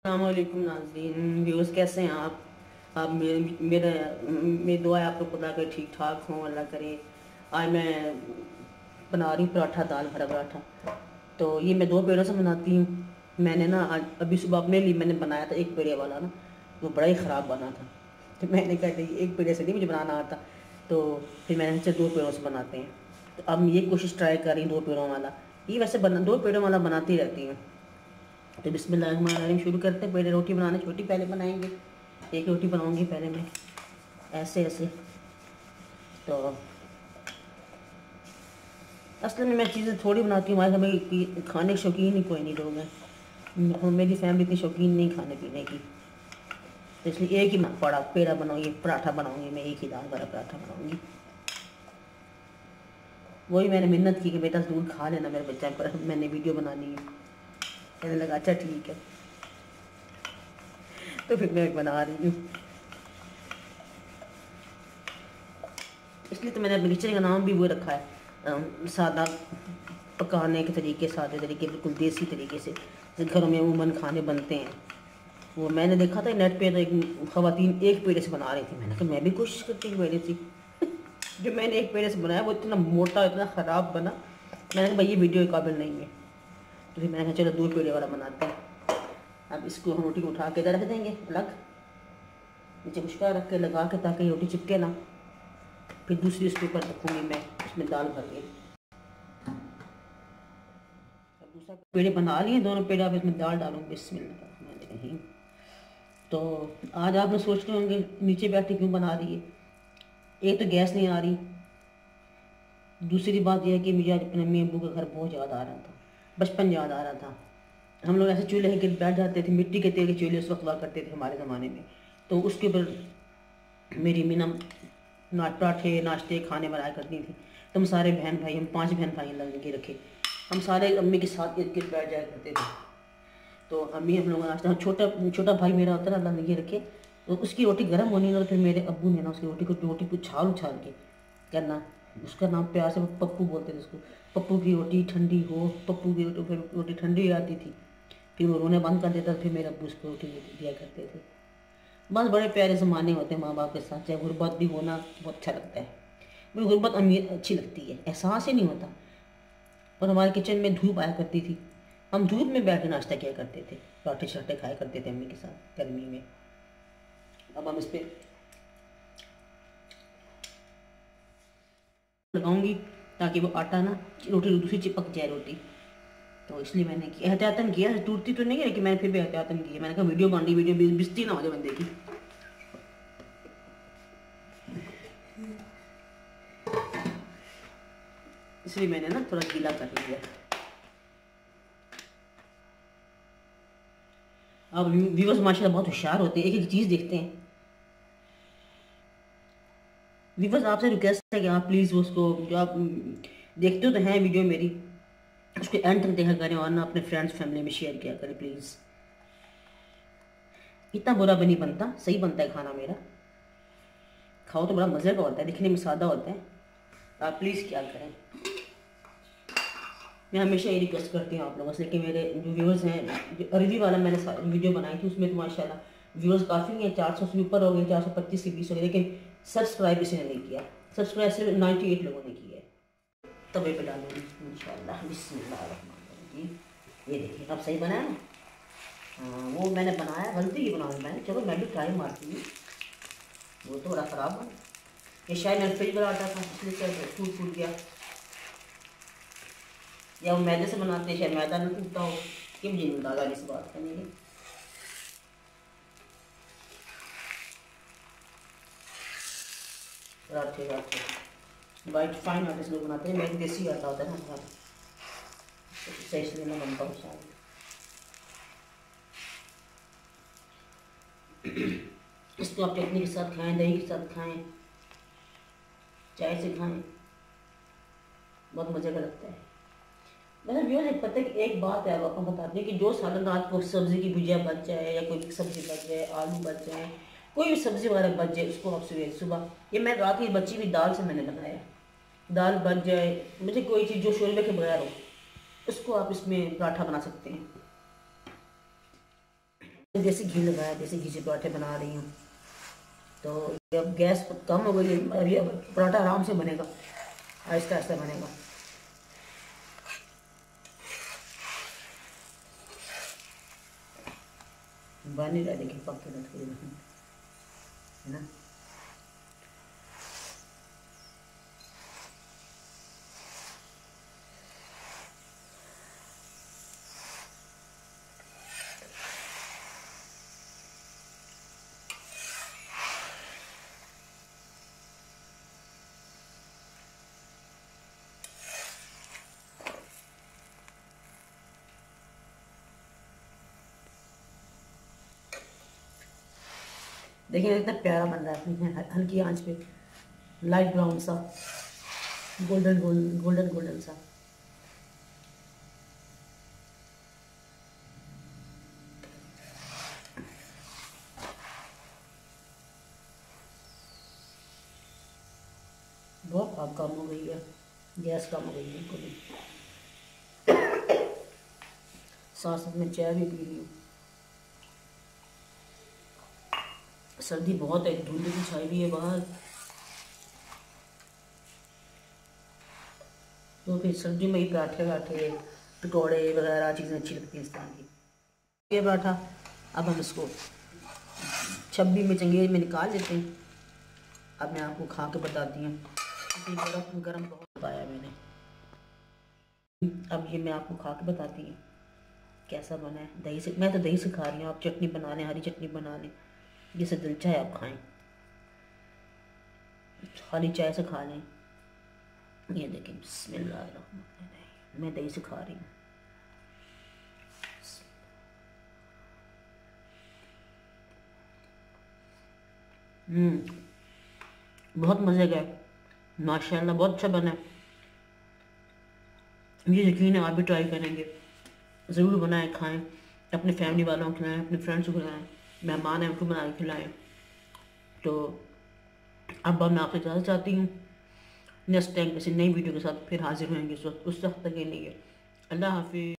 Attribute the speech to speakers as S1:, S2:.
S1: अस्सलामुअलैकुम नाज़रीन, व्यूअर्स कैसे हैं आप मेरी दुआ है आप लोग खुदा के ठीक ठाक हों, अल्लाह करे। आज मैं बना रही हूँ पराठा, दाल भरा पराठा। तो ये मैं 2 पेड़ों से बनाती हूँ। मैंने ना आज अभी सुबह अपने लिए मैंने बनाया था 1 पेड़े वाला ना, वो बड़ा ही ख़राब बना था। तो मैंने कहा कि 1 पेड़े से नहीं मुझे बनाना आता, तो फिर मैंने सोचा 2 पेड़ों से बनाते हैं। तो अब ये कोशिश ट्राई कर रही हूँ 2 पेड़ों वाला। ये वैसे 2 पेड़ों वाला बनाती रहती हूँ। तो बिस्मिल्लाहिर्रहमानिर्रहीम शुरू करते हैं। पहले रोटी बनाना, छोटी पहले बनाएंगे। 1 रोटी बनाऊंगी पहले मैं, ऐसे ऐसे। तो असल में मैं चीज़ें थोड़ी बनाती हूँ, हमारे घर में खाने के शौकीन ही कोई नहीं लोग हैं। मेरी फैमिली इतनी शौकीन नहीं खाने पीने की, तो इसलिए एक ही पेड़ा बनाऊंगी, पराठा बनाऊंगी मैं, एक ही दाल वाला पराठा बनाऊंगी। वही मैंने मिन्नत की कि बेटा दूध खा लेना मेरे बच्चा, पर मैंने वीडियो बनानी है। कहने लगा अच्छा ठीक है, तो फिर मैं बना रही हूँ। इसलिए तो मैंने अपने किचन का नाम भी वो रखा है, सादा पकाने के तरीके, सादे तरीके, बिल्कुल देसी तरीके से घरों में उमूमन खाने बनते हैं। वो मैंने देखा था नेट पे, तो एक ख़वातीन 1 पेड़े से बना रही थी। मैंने कहा मैं भी कोशिश करती हूँ पेड़े से। जो मैंने 1 पेड़े से बनाया वो इतना मोटा, इतना ख़राब बना। मैंने कहा भाई ये वीडियो के काबिल नहीं है। तो फिर मैंने कहा चलो 2 पेड़े वाला बनाते हैं। अब इसको हम रोटी को उठा के रख देंगे अलग, नीचे खुशका रख के लगा के, ताकि रोटी चिपके ना। फिर दूसरी उसके ऊपर रखूँगी मैं, उसमें दाल भर के। अब दूसरा पेड़े बना लिए, दोनों पेड़े, अब इसमें दाल डालूँगी। बिस्मिल्लाहिर्रहमानिर्रहीम। तो आज आप लोग सोच रहे होंगे नीचे बैठ के क्यों बना रही है। एक तो गैस नहीं आ रही, दूसरी बात यह है कि मुझे आज अपने अम्मी अब्बू का घर बहुत याद आ रहा था, बचपन याद आ रहा था। हम लोग ऐसे चूल्हे के बैठ जाते थे, मिट्टी के तेल के चूल्हे उस वक्त हुआ करते थे हमारे ज़माने में। तो उसके ऊपर मेरी मीना पराठे नाश्ते खाने बनाया करती थी। तो हम सारे बहन भाई, हम 5 बहन भाई लगे रखे, हम सारे अम्मी के साथ इर्द गिर्द बैठ जाया करते थे। तो अम्मी हम लोग नाश्ता, छोटा भाई मेरा होता है, अल्लाह लगे रखे, तो उसकी रोटी गर्म होनी ना, तो फिर मेरे अब्बू ने ना उसकी रोटी को छाल उछाल के करना। उसका नाम प्यार से पप्पू बोलते थे उसको। पप्पू की रोटी ठंडी हो, पप्पू की रोटी ठंडी हो जाती थी। फिर वो रोने बंद कर देता, फिर मेरे अब्बू उसको रोटी दिया करते थे। बस बड़े प्यारे ज़माने होते हैं माँ बाप के साथ, चाहे गुर्बत भी होना बहुत अच्छा लगता है। मुझे गुर्बत अमीर अच्छी लगती है, एहसास ही नहीं होता। और हमारे किचन में धूप आया करती थी, हम धूप में बैठ के नाश्ता किया करते थे, पराठे शराठे खाया करते थे अम्मी के साथ गर्मी में। अब हम इस पर लगाऊंगी ताकि वो आटा ना, रोटी दूसरी चिपक जाए रोटी। तो इसलिए मैंने एहतियातन किया, टूटती तो नहीं है लेकिन मैंने फिर भी एहतियातन किया। मैंने कहा वीडियो बन रही, वीडियो बिस्ती ना हो जाए बंदे की। इसलिए मैंने ना थोड़ा गीला कर लिया। अब व्यूअर्स माशाल्लाह बहुत होशियार होते हैं, एक एक चीज़ देखते हैं। व्यूअर्स आपसे रिक्वेस्ट है कि आप प्लीज़ उसको, जो आप देखते हो तो हैं वीडियो मेरी, उसको एंड तक देखा करें और ना अपने फ्रेंड्स फैमिली में शेयर किया करें प्लीज़। इतना बुरा भी नहीं बनता, सही बनता है खाना मेरा। खाओ तो बड़ा मज़े का होता है, दिखने में सादा होता है। आप प्लीज़ क्या करें। मैं हमेशा ये रिक्वेस्ट करती हूँ आप लोगों से कि मेरे जो व्यूअर्स हैं, जो अरबी वाला मैंने वीडियो बनाई थी उसमें तो माशाल्लाह व्यूअर्स काफ़ी हैं, 400 से ऊपर हो गए, 425 से 20 हो गए, लेकिन सब्सक्राइब किसी ने नहीं किया। सब्सक्राइब सिर्फ 98 लोगों ने किया है। तवे पे डालूंगी इंशाल्लाह। बिस्मिल्लाहिर्रहमानिर्रहीम। ये देखिए अब सही बना है ना। हाँ वो मैंने बनाया, गलती की बनाई मैंने, चलो मैं भी ट्राई मारती हूँ। वो तो बड़ा ख़राब बना, ये शायद मैं फ्रिज वाला आटा था इसलिए क्या टूट गया, या वो मैदे से बनाते हैं शायद मैदा नहीं टूटता हो, कि मुझे नहीं अंदाजा इस बात का नहीं है। पराठे वाइट फाइन आटे से लोग बनाते हैं, मेरे देसी आटा होता है ना हमारा, इससे इसलिए मैं बनता हूँ शायद। इसको आप चटनी के साथ खाएं, दही के साथ खाएं, चाय से खाएं, बहुत मज़े का लगता है। मतलब ये पता है कि एक बात है, आपको बताते हैं कि जो सालन रात को सब्ज़ी की भुजिया बच जाए या कोई सब्ज़ी बच जाए, आलू बच जाए, कोई भी सब्ज़ी वगैरह बच जाए, उसको आप सुबह, ये मैं रात की बची हुई दाल से मैंने बनाया, दाल बच जाए, मुझे कोई चीज़ जो शोरबे के बगैर हो, उसको आप इसमें पराठा बना सकते हैं। देसी घी लगाया, देसी घी से पराठे बना रही हूँ। तो अब गैस कम हो गई है, अभी अब पराठा आराम से बनेगा, आहिस्ता आहिस्ता बनेगा। बन नहीं रहा, देखिए पक के है ना। देखिए इतना प्यारा बन रहा है, हल्की आंच पे, लाइट ब्राउन सा, गोल्डन गोल्डन गोल्डन सा। बहुत आग कम हो गई है, गैस कम हो गई है बिल्कुल ही। साथ साथ में चाय भी पी रही हूँ। सर्दी बहुत है, धुंध भी छाई हुई है बाहर, तो फिर सर्दी में ही पराठे वाठे पकौड़े वगैरह चीज़ें अच्छी लगती हैं इस तरह की। ये पराठा अब हम इसको छब्बी में चंगेज में निकाल लेते हैं। अब मैं आपको खा के बताती हूँ, गरम गरम बहुत बताया मैंने। अब ये मैं आपको खा के बताती हूँ कैसा बना है। दही से, मैं तो दही से खा रही हूँ, आप चटनी बना लें, हरी चटनी बना लें, जैसे दिल चाहे आप खाएं, खाली चाय से खा लें। ये देखिए बिस्मिल्लाह, मैं दही से खा रही हूँ। बहुत मज़े का है माशाल्लाह, बहुत अच्छा बना है। ये यकीन है आप भी ट्राई करेंगे, ज़रूर बनाएं, खाएं, अपने फैमिली वालों को खिलाएं, अपने फ्रेंड्स को खिलाएं, मेहमान हैं उनको बना के खिलाएं। तो अब मैं आपसे इजाज़त चाहती हूँ, नेक्स्ट टाइम किसी नई वीडियो के साथ फिर हाजिर होंगे। उस वक्त तक के लिए अल्लाह हाफिज़।